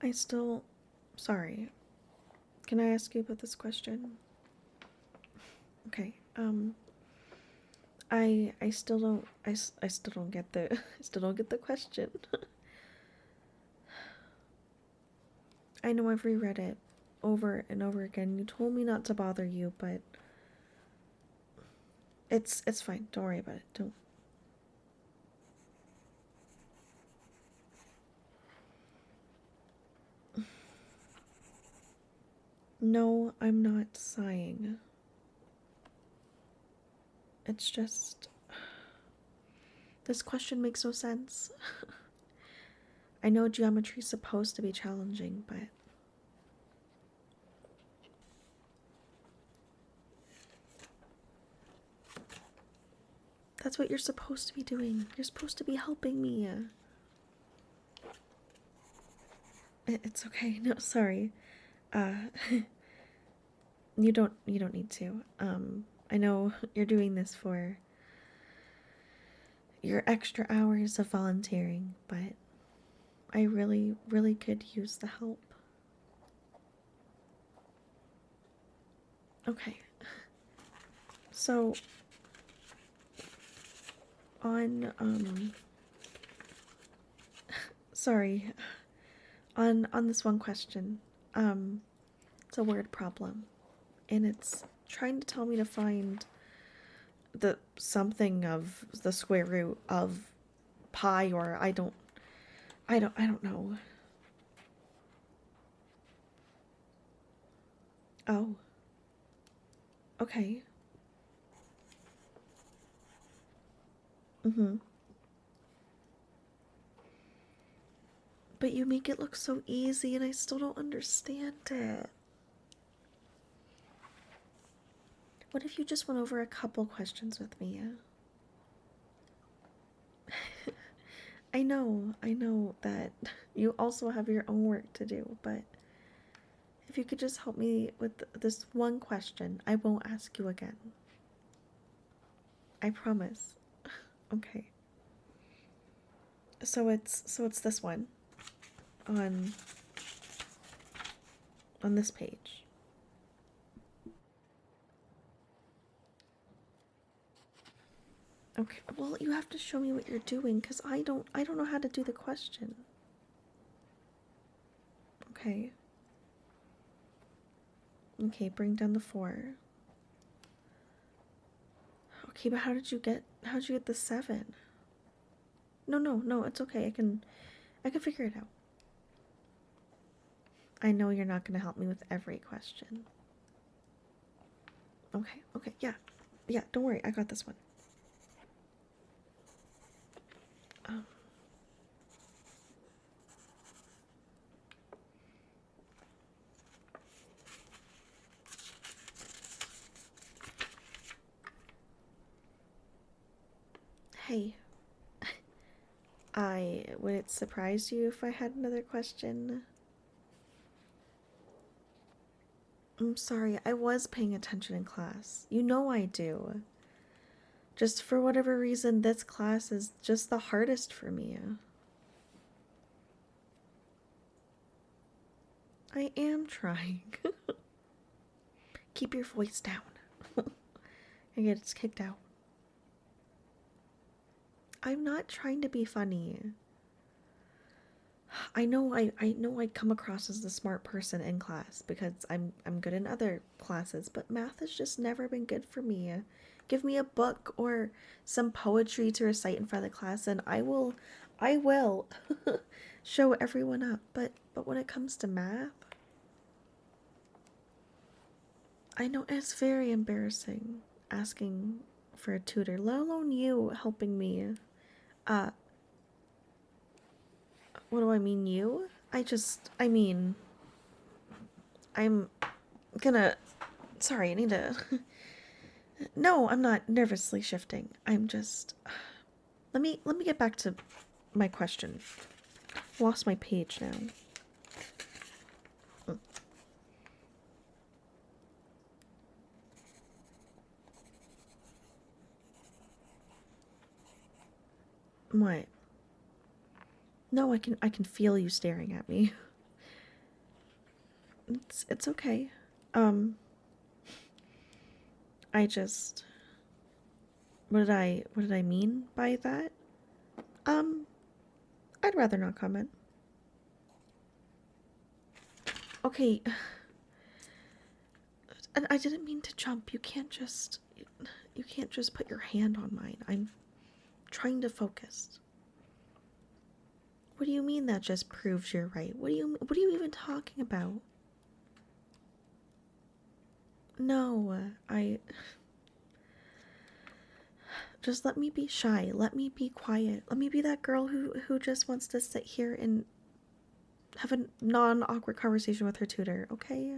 I still... Sorry. Can I ask you about this question? Okay, I still don't... I still don't get the... I still don't get the question. I know I've reread it over and over again. You told me not to bother you, but... It's fine. Don't worry about it. Don't... No, I'm not sighing. It's just... This question makes no sense. I know geometry's supposed to be challenging, but... That's what you're supposed to be doing. You're supposed to be helping me. It's okay. No, sorry. You don't need to. I know you're doing this for your extra hours of volunteering, but I really, really could use the help. Okay. So on sorry. On this one question. It's a word problem. And it's trying to tell me to find the something of the square root of pi, or I don't know. Oh. Okay. Mm-hmm. But you make it look so easy and I still don't understand it. What if you just went over a couple questions with me? I know that you also have your own work to do, but if you could just help me with this one question, I won't ask you again. I promise. Okay. So it's this one on this page. Okay, well, you have to show me what you're doing because I don't know how to do the question. Okay. Okay, bring down the 4. Okay, but how'd you get the 7? No, it's okay. I can figure it out. I know you're not gonna help me with every question. Okay, yeah, don't worry, I got this one. Um, hey, would it surprise you if I had another question? I'm sorry, I was paying attention in class. You know I do. Just for whatever reason, this class is just the hardest for me. I am trying. Keep your voice down. I get kicked out. I'm not trying to be funny. I know I come across as the smart person in class because I'm good in other classes, but math has just never been good for me. Give me a book or some poetry to recite in front of the class and I will show everyone up. But when it comes to math, I know it's very embarrassing asking for a tutor, let alone you helping me. Uh, what do I mean, you? I mean, I'm gonna, sorry, I need to, no, I'm not nervously shifting. I'm just, let me get back to my question. Lost my page now. What? No, I can feel you staring at me. It's okay. Um, I just what did I mean by that? Um, I'd rather not comment. Okay, and I didn't mean to jump. You can't just put your hand on mine. I'm trying to focus. What do you mean that just proves you're right? What are you even talking about? No, I just let me be shy. Let me be quiet. Let me be that girl who just wants to sit here and have a non-awkward conversation with her tutor, okay?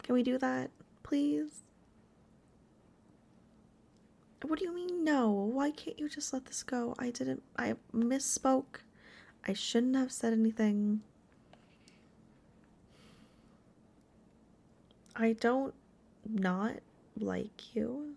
Can we do that, please? What do you mean no? Why can't you just let this go? I misspoke. I shouldn't have said anything. I don't not like you.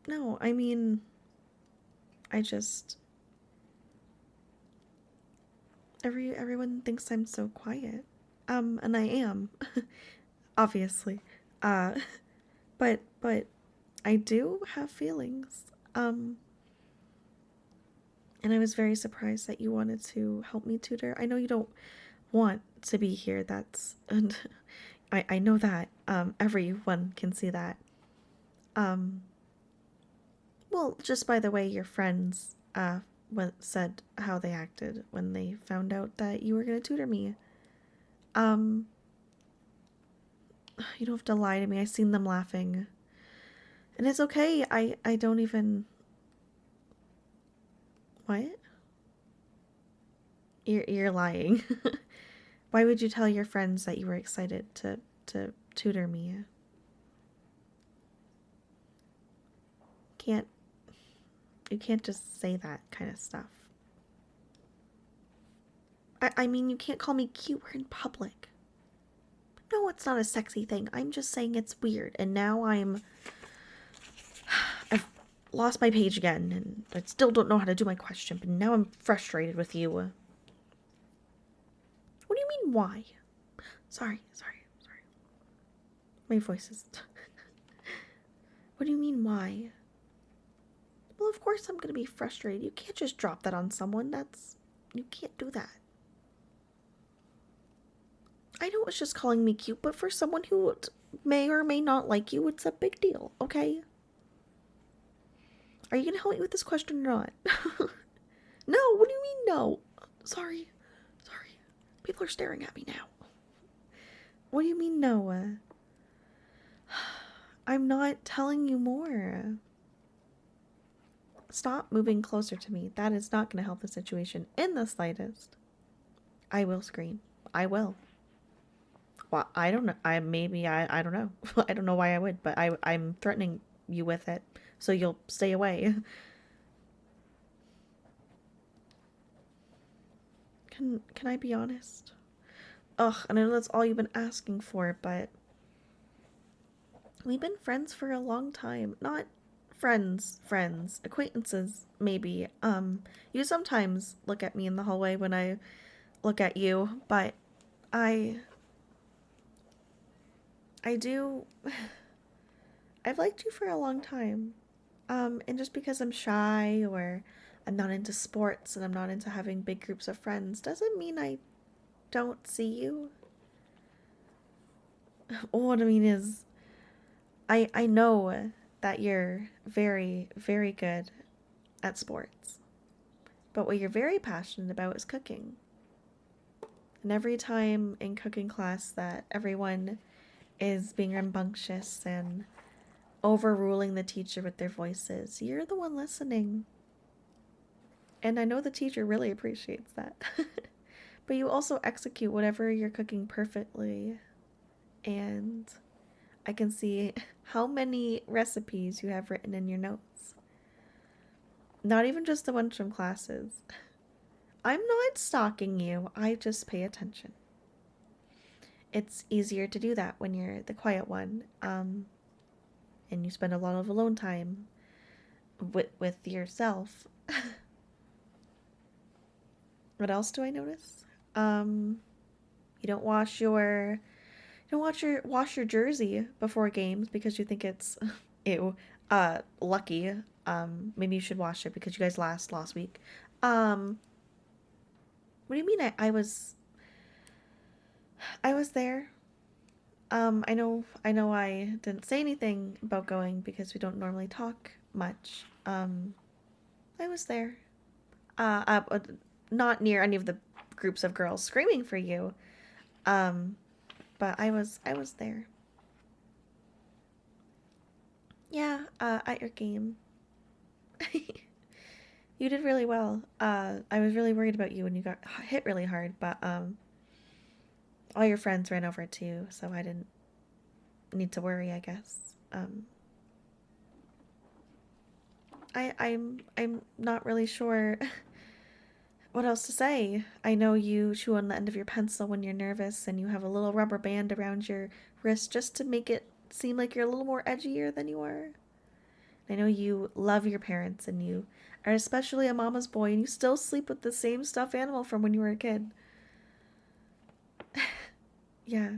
No, I mean, I just everyone thinks I'm so quiet. And I am, obviously. Uh, but I do have feelings. And I was very surprised that you wanted to help me tutor. I know you don't want to be here. That's and I know that. Everyone can see that. Um, well, just by the way your friends said how they acted when they found out that you were gonna tutor me. Um, you don't have to lie to me. I seen them laughing. And it's okay. I don't even. What? You're lying. Why would you tell your friends that you were excited to tutor me? Can't you can't just say that kind of stuff. I mean, you can't call me cute. We're in public. No, it's not a sexy thing. I'm just saying it's weird. And now I've lost my page again, and I still don't know how to do my question, but now I'm frustrated with you. What do you mean, why? Sorry. My voice is... What do you mean, why? Well, of course I'm gonna be frustrated. You can't just drop that on someone. You can't do that. I know it's just calling me cute, but for someone who may or may not like you, it's a big deal, okay? Are you gonna help me with this question or not? No, what do you mean no? Sorry. People are staring at me now. What do you mean no? I'm not telling you more. Stop moving closer to me. That is not going to help the situation in the slightest. I will scream. I will. Well, I don't know. I don't know. I don't know why I would, but I'm threatening you with it, so you'll stay away. Can I be honest? Ugh, and I know that's all you've been asking for, but we've been friends for a long time. Not friends, acquaintances, maybe. You sometimes look at me in the hallway when I look at you, but I do. I've liked you for a long time. And just because I'm shy or I'm not into sports and I'm not into having big groups of friends doesn't mean I don't see you. What I mean is, I know that you're very, very good at sports. But what you're very passionate about is cooking. And every time in cooking class that everyone is being rambunctious and overruling the teacher with their voices, you're the one listening. And I know the teacher really appreciates that. But you also execute whatever you're cooking perfectly. And I can see how many recipes you have written in your notes. Not even just the ones from classes. I'm not stalking you, I just pay attention. It's easier to do that when you're the quiet one, and you spend a lot of alone time with yourself. What else do I notice? You don't wash your jersey before games because you think it's ew, lucky. Maybe you should wash it because you guys last week. Um, what do you mean I was there? I know I didn't say anything about going because we don't normally talk much. I was there. Not near any of the groups of girls screaming for you. Um, but I was there. Yeah, at your game. You did really well. I was really worried about you when you got hit really hard, but all your friends ran over too, so I didn't need to worry, I guess. I'm not really sure what else to say. I know you chew on the end of your pencil when you're nervous, and you have a little rubber band around your wrist just to make it seem like you're a little more edgier than you are. I know you love your parents, and you are especially a mama's boy, and you still sleep with the same stuffed animal from when you were a kid. Yeah.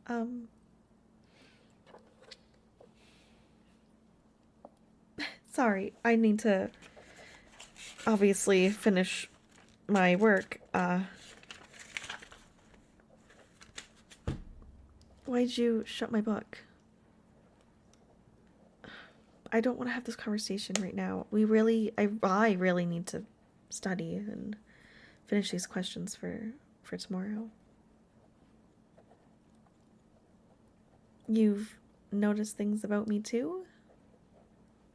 Um, Sorry. I need to obviously finish my work. Why'd you shut my book? I don't want to have this conversation right now. I really need to study and finish these questions for tomorrow. You've noticed things about me too?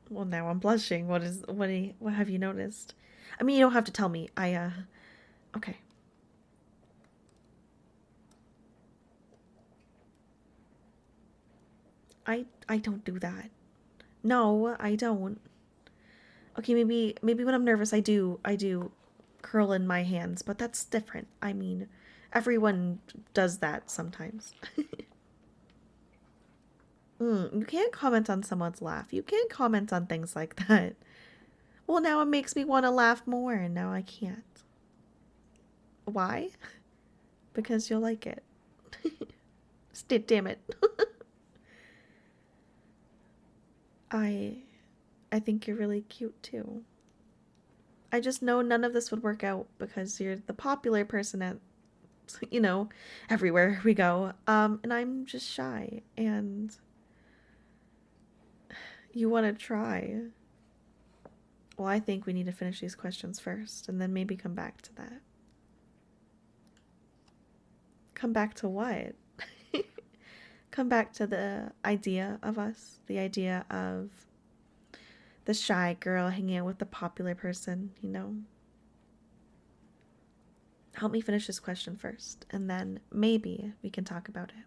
Well, now I'm blushing. What have you noticed? I mean, you don't have to tell me. Okay. I don't do that. No, I don't. Okay, maybe when I'm nervous I do curl in my hands, but that's different. I mean, everyone does that sometimes. You can't comment on someone's laugh. You can't comment on things like that. Well, now it makes me want to laugh more, and now I can't. Why? Because you'll like it. Damn it. I I think you're really cute too. I just know none of this would work out because you're the popular person at you know, everywhere we go. And I'm just shy and you want to try. Well, I think we need to finish these questions first and then maybe come back to that. Come back to what? Come back to the idea of us, the idea of the shy girl hanging out with the popular person, you know? Help me finish this question first, and then maybe we can talk about it.